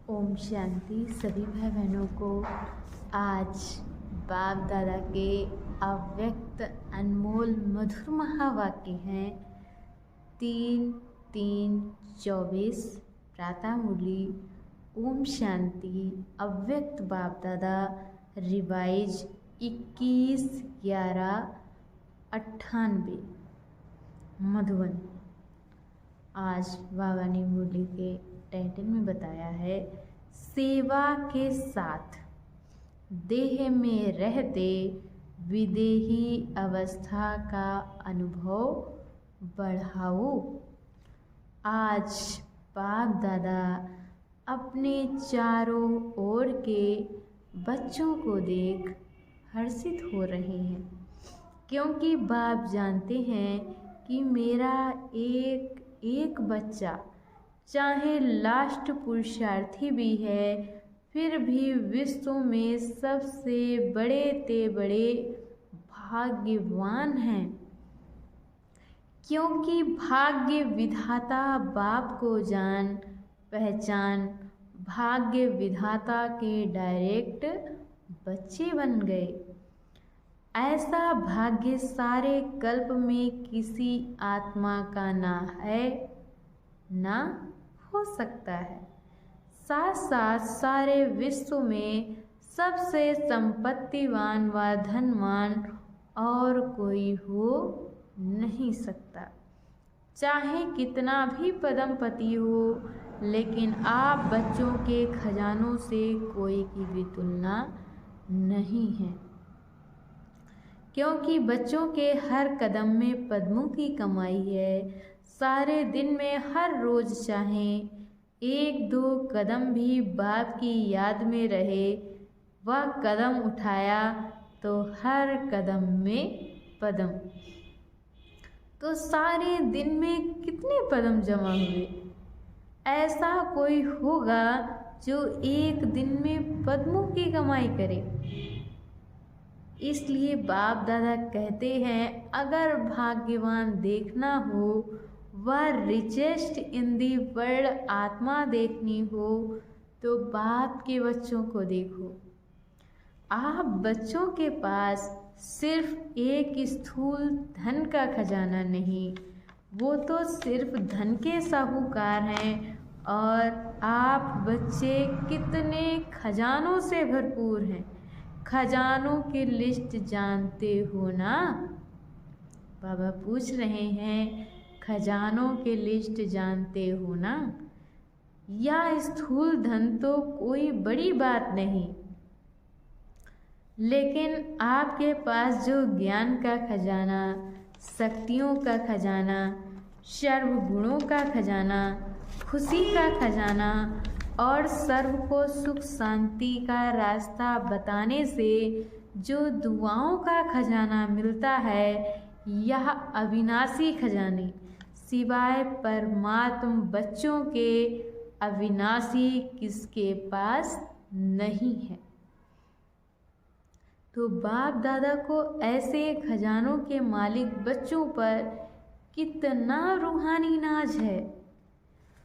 ओम शांति। सभी भाई बहनों को आज बाप दादा के अव्यक्त अनमोल मधुर महावाक्य हैं 3-3-24 प्रातः मुरली। ओम शांति। अव्यक्त बाप दादा रिवाइज 21/11/98 मधुबन। आज बाबा ने मुरली के टाइटल में बताया है, सेवा के साथ देह में रहते विदेही अवस्था का अनुभव बढ़ाओ। आज बाप दादा अपने चारों ओर के बच्चों को देख हर्षित हो रहे हैं, क्योंकि बाप जानते हैं कि मेरा एक एक बच्चा चाहे लास्ट पुरुषार्थी भी है, फिर भी विश्व में सबसे बड़े ते बड़े भाग्यवान हैं, क्योंकि भाग्य विधाता बाप को जान पहचान भाग्य विधाता के डायरेक्ट बच्चे बन गए। ऐसा भाग्य सारे कल्प में किसी आत्मा का ना है ना हो सकता है। साथ साथ सारे विश्व में सबसे संपत्तिवान व धनवान और कोई हो नहीं सकता, चाहे कितना भी पदमपति हो, लेकिन आप बच्चों के खजानों से कोई की भी तुलना नहीं है, क्योंकि बच्चों के हर कदम में पद्मों की कमाई है। सारे दिन में हर रोज चाहें 1-2 कदम भी बाप की याद में रहे, वह कदम उठाया तो हर कदम में पदम। तो सारे दिन में कितने पदम जमा हुए? ऐसा कोई होगा जो एक दिन में पद्मों की कमाई करे? इसलिए बाप दादा कहते हैं, अगर भाग्यवान देखना हो, वह रिचेस्ट इन दी वर्ल्ड आत्मा देखनी हो, तो बाप के बच्चों को देखो। आप बच्चों के पास सिर्फ एक स्थूल धन का खजाना नहीं, वो तो सिर्फ धन के साहूकार हैं, और आप बच्चे कितने खजानों से भरपूर हैं। खजानों की लिस्ट जानते हो ना? बाबा पूछ रहे हैं, खजानों की लिस्ट जानते हो ना? या स्थूल धन तो कोई बड़ी बात नहीं, लेकिन आपके पास जो ज्ञान का खजाना, शक्तियों का खजाना, सर्वगुणों का खजाना, खुशी का खजाना और सर्व को सुख शांति का रास्ता बताने से जो दुआओं का खजाना मिलता है, यह अविनाशी खजाने सिवाय परमात्म बच्चों के अविनाशी किसके पास नहीं है। तो बाप दादा को ऐसे खजानों के मालिक बच्चों पर कितना रूहानी नाज है।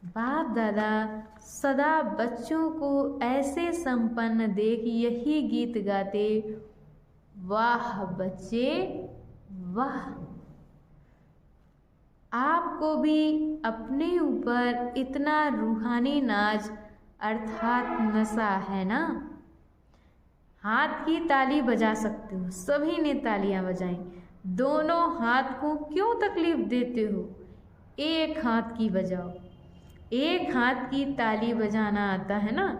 बाप दादा सदा बच्चों को ऐसे संपन्न देख यही गीत गाते, वाह बच्चे वाह। आपको भी अपने ऊपर इतना रूहानी नाज अर्थात नशा है ना? हाथ की ताली बजा सकते हो, सभी ने तालियां बजाई। दोनों हाथ को क्यों तकलीफ देते हो? एक हाथ की बजाओ। एक हाथ की ताली बजाना आता है ना?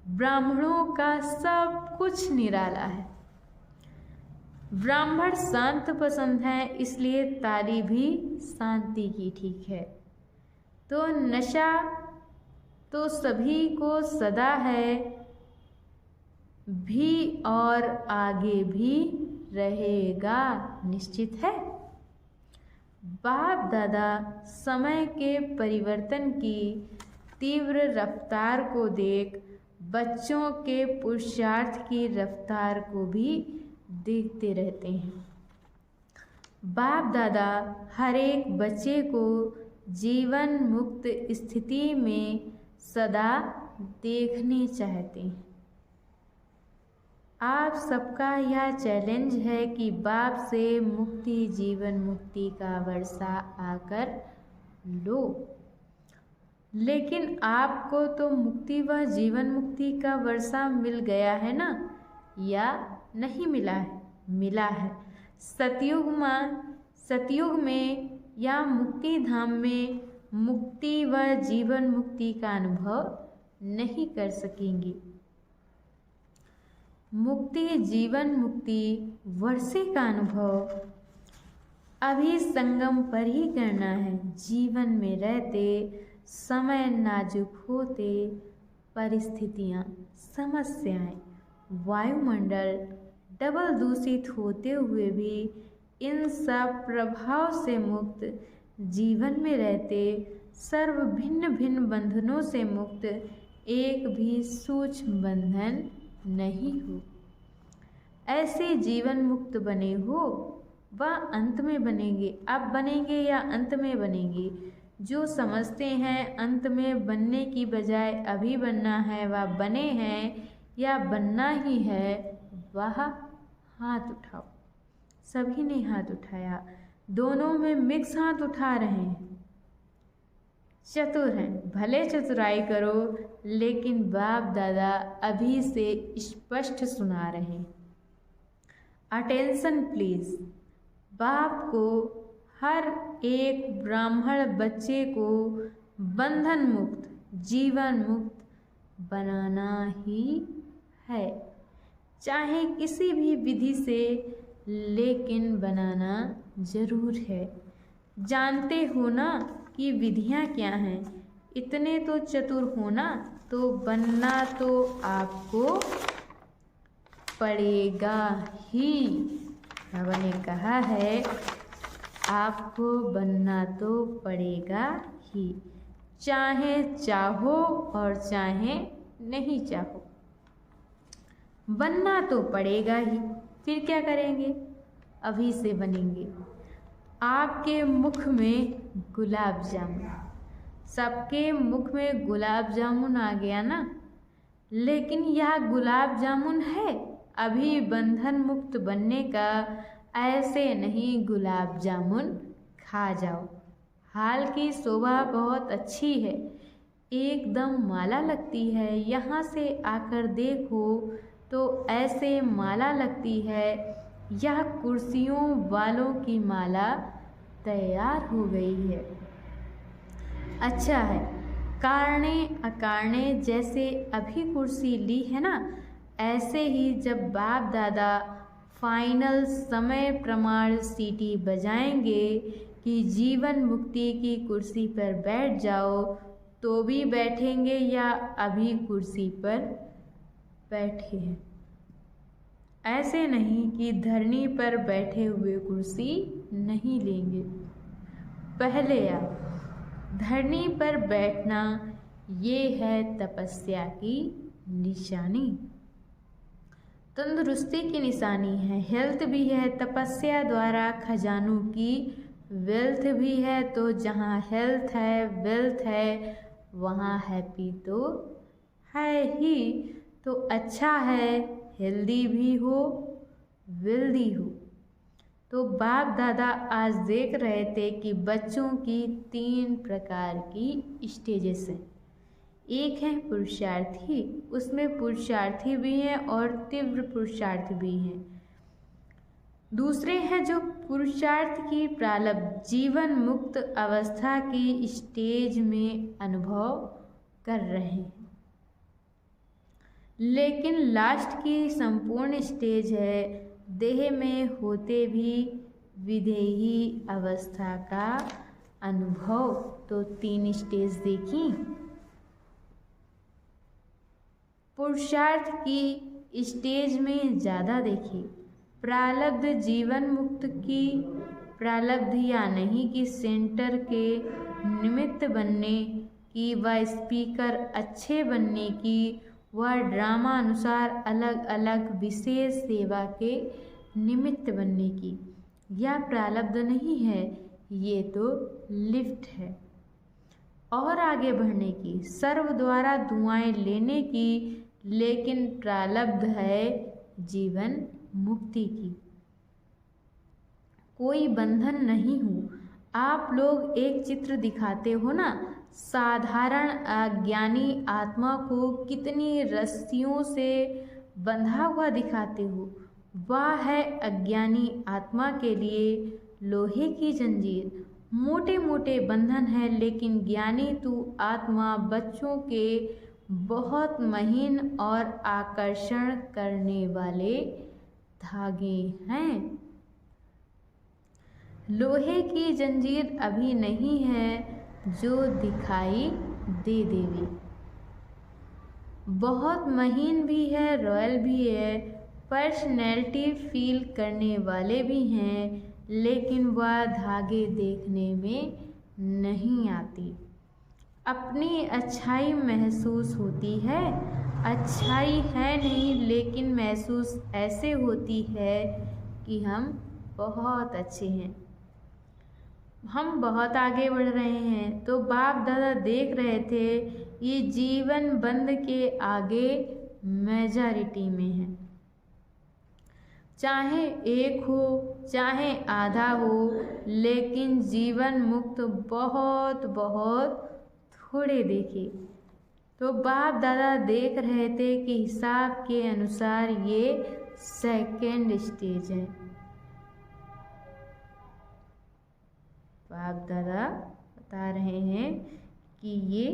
ब्राह्मणों का सब कुछ निराला है। ब्राह्मण शांत पसंद है, इसलिए ताली भी शांति की ठीक है। तो नशा तो सभी को सदा है भी और आगे भी रहेगा, निश्चित है। बाप दादा समय के परिवर्तन की तीव्र रफ्तार को देख बच्चों के पुरुषार्थ की रफ्तार को भी देखते रहते हैं। बाप दादा हर एक बच्चे को जीवन मुक्त स्थिति में सदा देखने चाहते हैं। आप सबका यह चैलेंज है कि बाप से मुक्ति, जीवन मुक्ति का वर्षा आकर लो। लेकिन आपको तो मुक्ति व जीवन मुक्ति का वर्षा मिल गया है ना, या नहीं मिला है? मिला है। सतयुग में या मुक्ति धाम में मुक्ति व जीवन मुक्ति का अनुभव नहीं कर सकेंगे। मुक्ति, जीवन मुक्ति, वर्षे का अनुभव अभी संगम पर ही करना है। जीवन में रहते समय नाजुक होते परिस्थितियाँ, समस्याएं, वायुमंडल डबल दूषित होते हुए भी इन सब प्रभाव से मुक्त, जीवन में रहते सर्व भिन्न भिन्न बंधनों से मुक्त, एक भी सूक्ष्म बंधन नहीं हो। ऐसे जीवन मुक्त बने हो व अंत में बनेंगे। अब बनेंगे या अंत में बनेंगे? जो समझते हैं अंत में बनने की बजाय अभी बनना है, वह बने हैं या बनना ही है, वह हाथ उठाओ। सभी ने हाथ उठाया। दोनों में मिक्स हाथ उठा रहे हैं। चतुर हैं, भले चतुराई करो, लेकिन बाप दादा अभी से स्पष्ट सुना रहे हैं। Attention please. बाप को हर एक ब्राह्मण बच्चे को बंधन मुक्त, जीवन मुक्त बनाना ही है, चाहे किसी भी विधि से, लेकिन बनाना जरूर है। जानते हो ना कि विधियाँ क्या हैं? इतने तो चतुर होना, तो बनना तो आपको पड़ेगा ही। बाबा ने कहा है आपको बनना तो पड़ेगा ही, चाहे चाहो और चाहे नहीं चाहो, बनना तो पड़ेगा ही। फिर क्या करेंगे? अभी से बनेंगे। आपके मुख में गुलाब जामुन, सबके मुख में गुलाब जामुन आ गया ना, लेकिन यह गुलाब जामुन है अभी बंधन मुक्त बनने का। ऐसे नहीं गुलाब जामुन खा जाओ। हाल की शोभा बहुत अच्छी है, एकदम माला लगती है। यहाँ से आकर देखो तो ऐसे माला लगती है। यह कुर्सियों वालों की माला तैयार हो गई है। अच्छा है, कारणे अकारणे जैसे अभी कुर्सी ली है ना, ऐसे ही जब बाप दादा फाइनल समय प्रमाण सीटी बजाएंगे कि जीवन मुक्ति की कुर्सी पर बैठ जाओ, तो भी बैठेंगे या अभी कुर्सी पर बैठे हैं। ऐसे नहीं कि धरनी पर बैठे हुए कुर्सी नहीं लेंगे। पहले आप धरनी पर बैठना, ये है तपस्या की निशानी, तंदुरुस्ती की निशानी है। हेल्थ भी है, तपस्या द्वारा खजानों की वेल्थ भी है। तो जहाँ हेल्थ है, वेल्थ है, वहाँ हैप्पी तो है ही। तो अच्छा है हेल्दी भी हो, वेल्दी हो। तो बाप दादा आज देख रहे थे कि बच्चों की 3 प्रकार की स्टेजेस हैं। एक है पुरुषार्थी, उसमें पुरुषार्थी भी हैं और तीव्र पुरुषार्थ भी हैं। दूसरे हैं जो पुरुषार्थ की प्रारब्ध जीवन मुक्त अवस्था की स्टेज में अनुभव कर रहे हैं, लेकिन लास्ट की संपूर्ण स्टेज है देह में होते भी विदेही अवस्था का अनुभव। तो 3 स्टेज देखी। पुरुषार्थ की स्टेज में ज़्यादा देखी। प्रारब्ध जीवन मुक्त की प्रारब्ध या नहीं कि सेंटर के निमित्त बनने की, व स्पीकर अच्छे बनने की, वह ड्रामा अनुसार अलग अलग विशेष सेवा के निमित्त बनने की। यह प्रारब्ध नहीं है, ये तो लिफ्ट है। और आगे बढ़ने की, सर्व द्वारा दुआएं लेने की, लेकिन प्रारब्ध है जीवन मुक्ति की। कोई बंधन नहीं हूँ। आप लोग एक चित्र दिखाते हो ना, साधारण अज्ञानी आत्मा को कितनी रस्सियों से बंधा हुआ दिखाते हो। वह है अज्ञानी आत्मा के लिए लोहे की जंजीर, मोटे मोटे बंधन है, लेकिन ज्ञानी तू आत्मा बच्चों के बहुत महीन और आकर्षण करने वाले धागे हैं। लोहे की जंजीर अभी नहीं है जो दिखाई दे देवी, बहुत महीन भी है, रॉयल भी है, पर्सनैलिटी फील करने वाले भी हैं, लेकिन वह धागे देखने में नहीं आती। अपनी अच्छाई महसूस होती है, अच्छाई है नहीं, लेकिन महसूस ऐसे होती है कि हम बहुत अच्छे हैं, हम बहुत आगे बढ़ रहे हैं। तो बाप दादा देख रहे थे ये जीवन बंद के आगे मेजॉरिटी में है, चाहे एक हो चाहे आधा हो, लेकिन जीवन मुक्त बहुत बहुत थोड़े देखे। तो बाप दादा देख रहे थे कि हिसाब के अनुसार ये सेकेंड स्टेज है। बाप दादा बता रहे हैं कि ये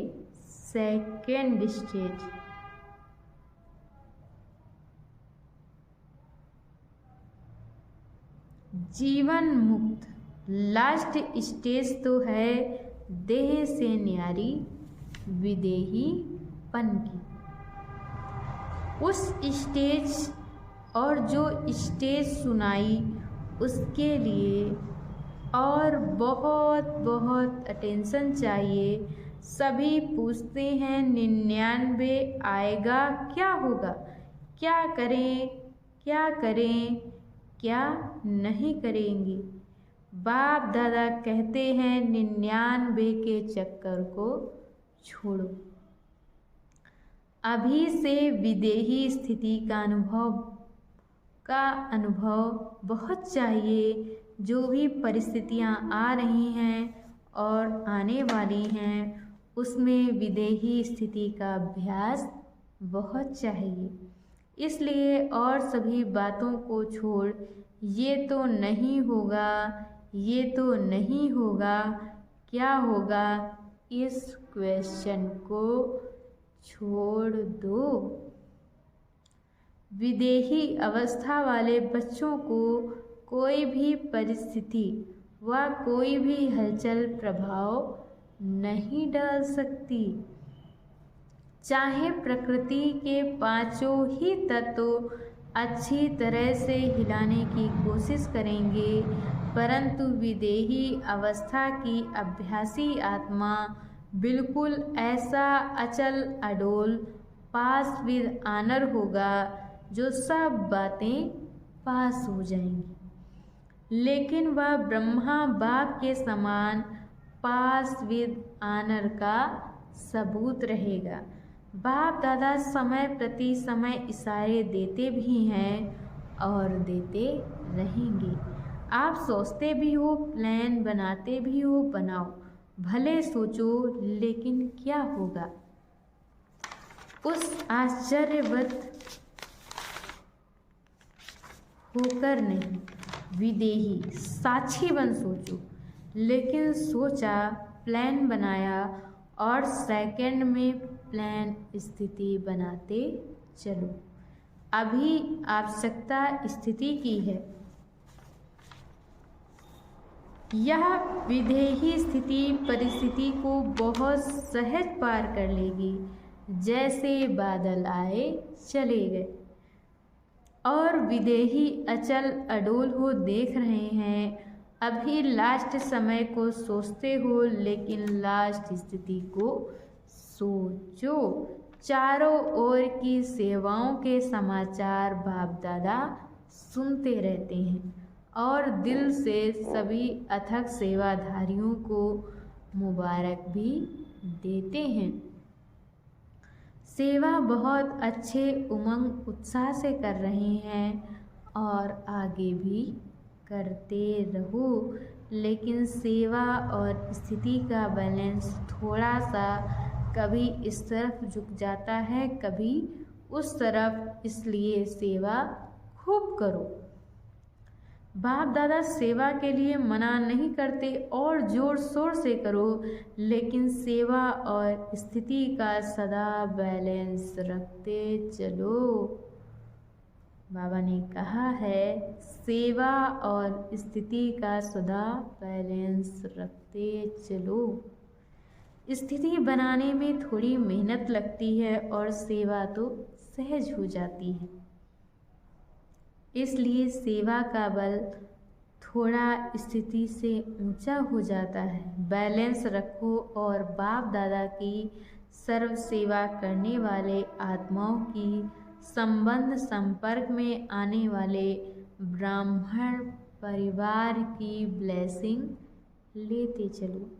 सेकेंड स्टेज, जीवन मुक्त लास्ट स्टेज तो है देह से न्यारी विदेहीपन की। उस स्टेज और जो स्टेज सुनाई उसके लिए और बहुत बहुत अटेंशन चाहिए। सभी पूछते हैं 99 आएगा क्या होगा, क्या करें क्या करें क्या नहीं करेंगे। बाप दादा कहते हैं 99 के चक्कर को छोड़ो, अभी से विदेही स्थिति का अनुभव बहुत चाहिए। जो भी परिस्थितियां आ रही हैं और आने वाली हैं उसमें विदेही स्थिति का अभ्यास बहुत चाहिए। इसलिए और सभी बातों को छोड़, ये तो नहीं होगा, ये तो नहीं होगा, क्या होगा, इस क्वेश्चन को छोड़ दो। विदेही अवस्था वाले बच्चों को कोई भी परिस्थिति व कोई भी हलचल प्रभाव नहीं डाल सकती। चाहे प्रकृति के पांचों ही तत्व अच्छी तरह से हिलाने की कोशिश करेंगे, परंतु विदेही अवस्था की अभ्यासी आत्मा बिल्कुल ऐसा अचल अडोल पास विद आनर होगा जो सब बातें पास हो जाएंगी, लेकिन वह ब्रह्मा बाप के समान पास विद आनर का सबूत रहेगा। बाप दादा समय प्रति समय इशारे देते भी हैं और देते रहेंगे। आप सोचते भी हो, प्लान बनाते भी हो, बनाओ, भले सोचो, लेकिन क्या होगा उस आश्चर्यवत होकर नहीं, विदेही साक्षी बन सोचो। लेकिन सोचा, प्लान बनाया और सेकंड में प्लान स्थिति बनाते चलो। अभी आवश्यकता स्थिति की है। यह विदेही स्थिति परिस्थिति को बहुत सहज पार कर लेगी, जैसे बादल आए चले गए। और विदेही अचल अडोल हो देख रहे हैं। अभी लास्ट समय को सोचते हो, लेकिन लास्ट स्थिति को सोचो। चारों ओर की सेवाओं के समाचार बाप दादा सुनते रहते हैं और दिल से सभी अथक सेवाधारियों को मुबारक भी देते हैं। सेवा बहुत अच्छे उमंग उत्साह से कर रहे हैं और आगे भी करते रहो, लेकिन सेवा और स्थिति का बैलेंस थोड़ा सा कभी इस तरफ झुक जाता है, कभी उस तरफ, इसलिए सेवा खूब करो। बाप दादा सेवा के लिए मना नहीं करते और जोर शोर से करो, लेकिन सेवा और स्थिति का सदा बैलेंस रखते चलो। बाबा ने कहा है सेवा और स्थिति का सदा बैलेंस रखते चलो। स्थिति बनाने में थोड़ी मेहनत लगती है और सेवा तो सहज हो जाती है, इसलिए सेवा का बल थोड़ा स्थिति से ऊंचा हो जाता है। बैलेंस रखो और बाप दादा की सर्व सेवा करने वाले आत्माओं की संबंध संपर्क में आने वाले ब्राह्मण परिवार की ब्लेसिंग लेते चलो।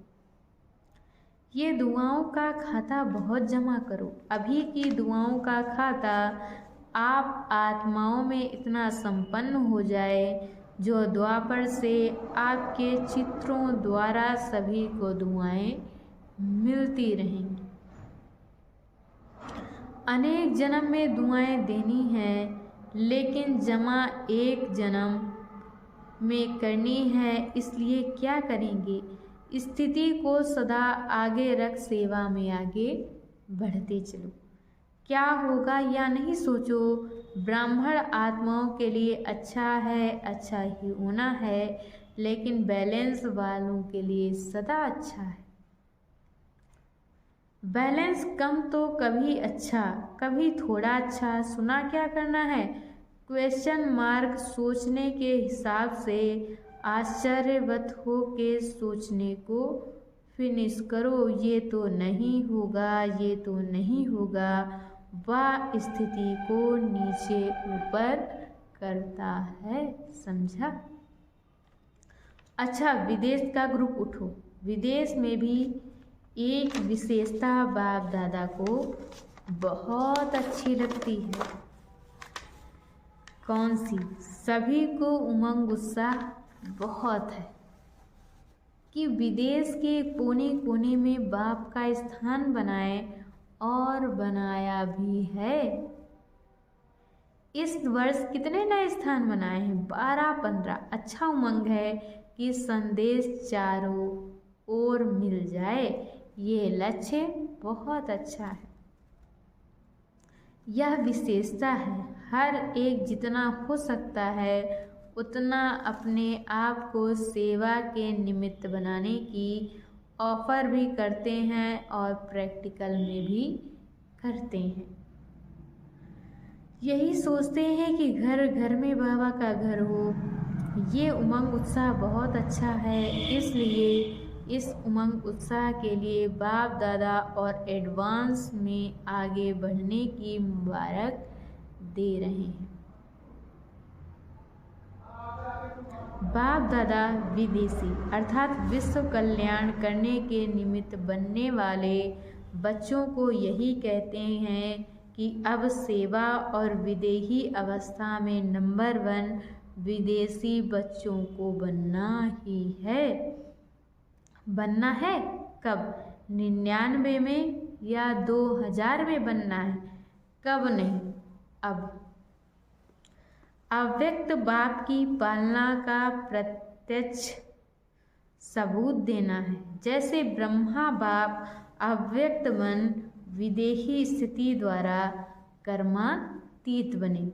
ये दुआओं का खाता बहुत जमा करो। अभी की दुआओं का खाता आप आत्माओं में इतना संपन्न हो जाए जो द्वापर से आपके चित्रों द्वारा सभी को दुआएं मिलती रहेंगी। अनेक जन्म में दुआएं देनी है, लेकिन जमा एक जन्म में करनी है, इसलिए क्या करेंगे? स्थिति को सदा आगे रख सेवा में आगे बढ़ते चलो। क्या होगा या नहीं सोचो, ब्राह्मण आत्माओं के लिए अच्छा है, अच्छा ही होना है, लेकिन बैलेंस वालों के लिए सदा अच्छा है। बैलेंस कम तो कभी अच्छा, कभी थोड़ा अच्छा। सुना क्या करना है? क्वेश्चन मार्क सोचने के हिसाब से आश्चर्यवत हो के सोचने को फिनिश करो। ये तो नहीं होगा, ये तो नहीं होगा। वह स्थिति को नीचे ऊपर करता है, समझा? अच्छा, विदेश का ग्रुप उठो। विदेश में भी एक विशेषता बाप दादा को बहुत अच्छी लगती है। कौन सी? सभी को उमंग उत्साह बहुत है कि विदेश के कोने कोने में बाप का स्थान बनाए, और बनाया भी है। इस वर्ष कितने नए स्थान बनाए हैं? 12-15। अच्छा उमंग है कि संदेश चारों ओर मिल जाए। ये लक्ष्य बहुत अच्छा है। यह विशेषता है। हर एक जितना हो सकता है उतना अपने आप को सेवा के निमित्त बनाने की ऑफर भी करते हैं और प्रैक्टिकल में भी करते हैं। यही सोचते हैं कि घर घर में बाबा का घर हो। ये उमंग उत्साह बहुत अच्छा है, इसलिए इस उमंग उत्साह के लिए बाप दादा और एडवांस में आगे बढ़ने की मुबारक दे रहे हैं। बाप दादा विदेशी अर्थात विश्व कल्याण करने के निमित्त बनने वाले बच्चों को यही कहते हैं कि अब सेवा और विदेही अवस्था में नंबर 1 विदेशी बच्चों को बनना ही है। बनना है कब? 99 में या 2000 में बनना है? कब नहीं, अब। अव्यक्त बाप की पालना का प्रत्यक्ष सबूत देना है। जैसे ब्रह्मा बाप अव्यक्त बन विदेही स्थिति द्वारा कर्मातीत बने,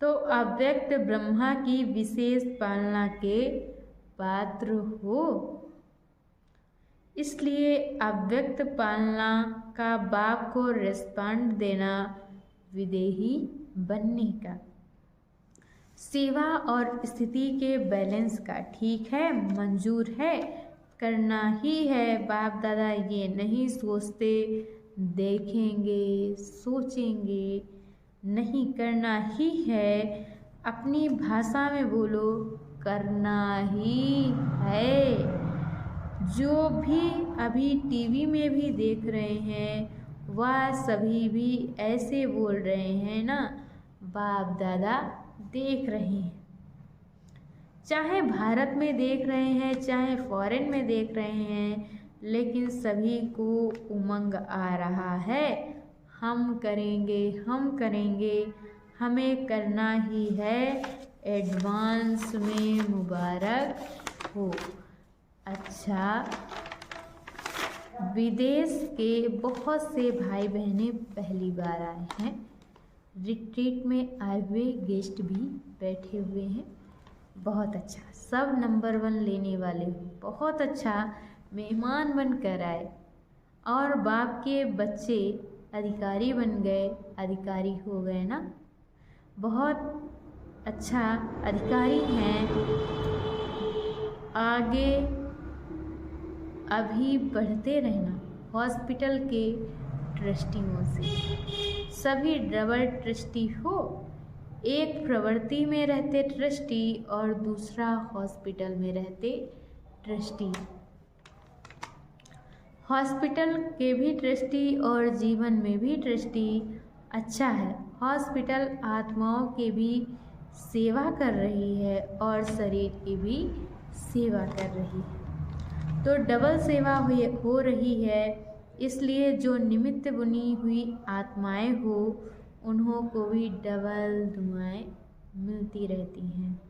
तो अव्यक्त ब्रह्मा की विशेष पालना के पात्र हो। इसलिए अव्यक्त पालना का बाप को रिस्पॉन्ड देना विदेही बनने का, सेवा और स्थिति के बैलेंस का। ठीक है, मंजूर है, करना ही है। बाप दादा ये नहीं सोचते देखेंगे सोचेंगे, नहीं, करना ही है। अपनी भाषा में बोलो, करना ही है। जो भी अभी टीवी में भी देख रहे हैं वह सभी भी ऐसे बोल रहे हैं ना, बाप दादा देख रहे हैं। चाहे भारत में देख रहे हैं चाहे फॉरेन में देख रहे हैं, लेकिन सभी को उमंग आ रहा है, हम करेंगे हम करेंगे, हमें करना ही है, एडवांस में मुबारक हो। अच्छा, विदेश के बहुत से भाई बहनें पहली बार आए हैं। रिट्रीट में आए हुए गेस्ट भी बैठे हुए हैं। बहुत अच्छा, सब नंबर 1 लेने वाले हो, बहुत अच्छा, मेहमान बनकर आए और बाप के बच्चे अधिकारी बन गए, अधिकारी हो गए ना, बहुत अच्छा, अधिकारी हैं। आगे अभी बढ़ते रहना। हॉस्पिटल के ट्रस्टियों से सभी डबल ट्रस्टी हो, एक प्रवृत्ति में रहते ट्रस्टी और दूसरा हॉस्पिटल में रहते ट्रस्टी। हॉस्पिटल के भी ट्रस्टी और जीवन में भी ट्रस्टी अच्छा है। हॉस्पिटल आत्माओं की भी सेवा कर रही है और शरीर की भी सेवा कर रही है, तो डबल सेवा हो रही है। इसलिए जो निमित्त बुनी हुई आत्माएं हो उन्हों को भी डबल दुआएं मिलती रहती हैं।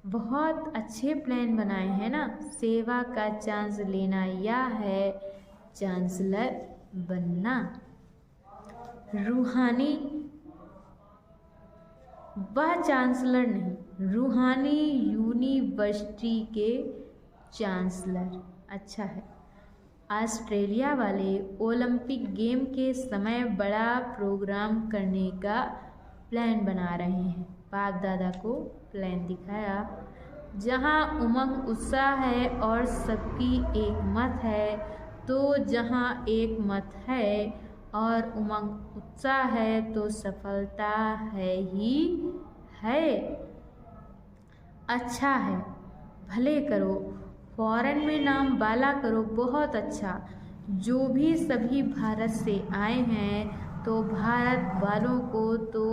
बहुत अच्छे प्लान बनाए हैं ना। सेवा का चांस लेना या है चांसलर बनना। रूहानी, वह चांसलर नहीं, रूहानी यूनिवर्सिटी के चांसलर। अच्छा है। ऑस्ट्रेलिया वाले ओलंपिक गेम के समय बड़ा प्रोग्राम करने का प्लान बना रहे हैं। बाप दादा को प्लान दिखाया, जहां उमंग उत्साह है और सबकी एक मत है, तो जहां एक मत है और उमंग उत्साह है तो सफलता है ही है। अच्छा है, भले करो, फॉरेन में नाम बाला करो, बहुत अच्छा। जो भी सभी भारत से आए हैं तो भारत वालों को तो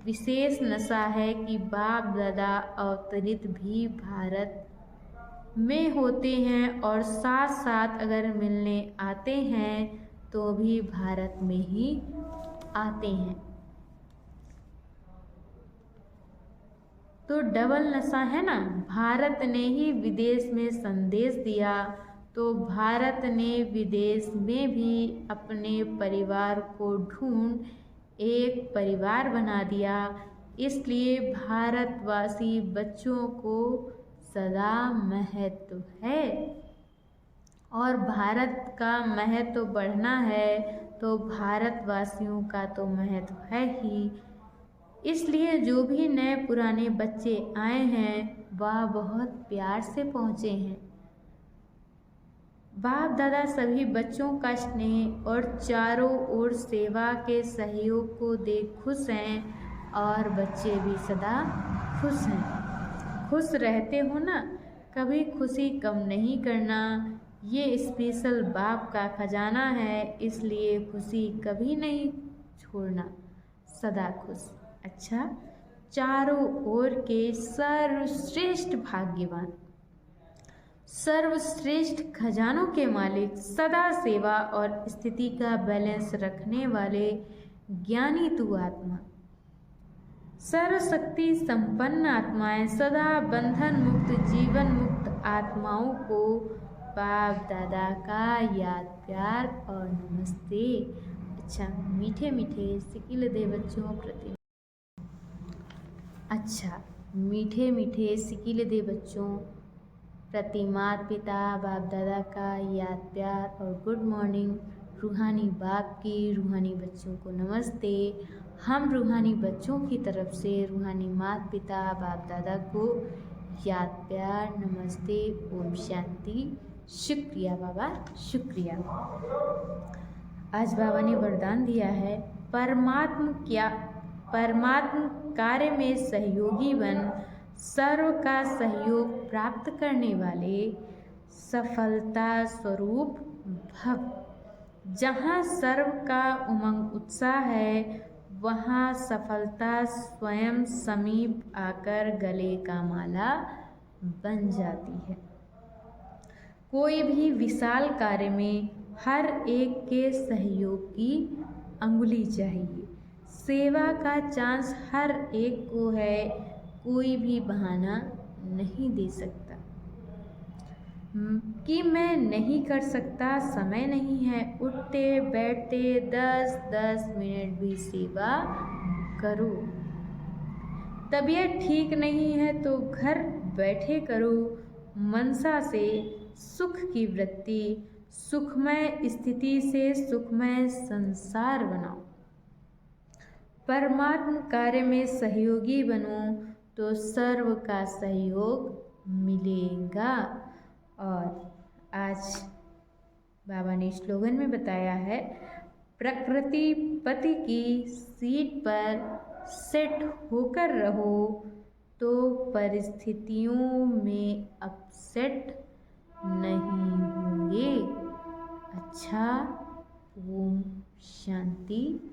विशेष नशा है कि बाप दादा अवतरित भी भारत में होते हैं और साथ साथ अगर मिलने आते हैं तो भी भारत में ही आते हैं, तो डबल नशा है ना। भारत ने ही विदेश में संदेश दिया तो भारत ने विदेश में भी अपने परिवार को ढूंढ एक परिवार बना दिया। इसलिए भारतवासी बच्चों को सदा महत्व है और भारत का महत्व बढ़ना है तो भारतवासियों का तो महत्व है ही। इसलिए जो भी नए पुराने बच्चे आए हैं वह बहुत प्यार से पहुँचे हैं। बाप दादा सभी बच्चों का स्नेह और चारों ओर सेवा के सहयोग को देख खुश हैं और बच्चे भी सदा खुश हैं। खुश रहते हो ना, कभी खुशी कम नहीं करना, ये स्पेशल बाप का खजाना है, इसलिए खुशी कभी नहीं छोड़ना, सदा खुश। अच्छा, चारों ओर के सर्वश्रेष्ठ भाग्यवान, सर्वश्रेष्ठ खजानों के मालिक, सदा सेवा और स्थिति का बैलेंस रखने वाले ज्ञानी तू आत्मा, सर्वशक्ति संपन्न आत्माएं, सदा बंधन मुक्त जीवन मुक्त आत्माओं को बाप दादा का याद प्यार और नमस्ते। अच्छा, मीठे मीठे सिकिल दे बच्चों प्रति, अच्छा, मीठे मीठे सिकिल दे बच्चों प्रति माता पिता बाप दादा का याद प्यार और गुड मॉर्निंग। रूहानी बाप की रूहानी बच्चों को नमस्ते। हम रूहानी बच्चों की तरफ से रूहानी माता पिता बाप दादा को याद प्यार नमस्ते, ओम शांति, शुक्रिया बाबा, शुक्रिया। आज बाबा ने वरदान दिया है, परमात्म कार्य में सहयोगी बन, सर्व का सहयोग प्राप्त करने वाले, सफलता स्वरूप भव। जहाँ सर्व का उमंग उत्साह है, वहाँ सफलता स्वयं समीप आकर गले का माला बन जाती है। कोई भी विशाल कार्य में हर एक के सहयोग की अंगुली चाहिए। सेवा का चांस हर एक को है, कोई भी बहाना नहीं दे सकता कि मैं नहीं कर सकता, समय नहीं है। उठते बैठते 10-10 मिनट भी सेवा करो। तबीयत ठीक नहीं है तो घर बैठे करो। मनसा से सुख की वृत्ति, सुखमय स्थिति से सुखमय संसार बनाओ। परमात्म कार्य में सहयोगी बनो तो सर्व का सहयोग मिलेगा। और आज बाबा ने स्लोगन में बताया है, प्रकृति पति की सीट पर सेट होकर रहो तो परिस्थितियों में अपसेट नहीं होंगे। अच्छा, ओम शांति।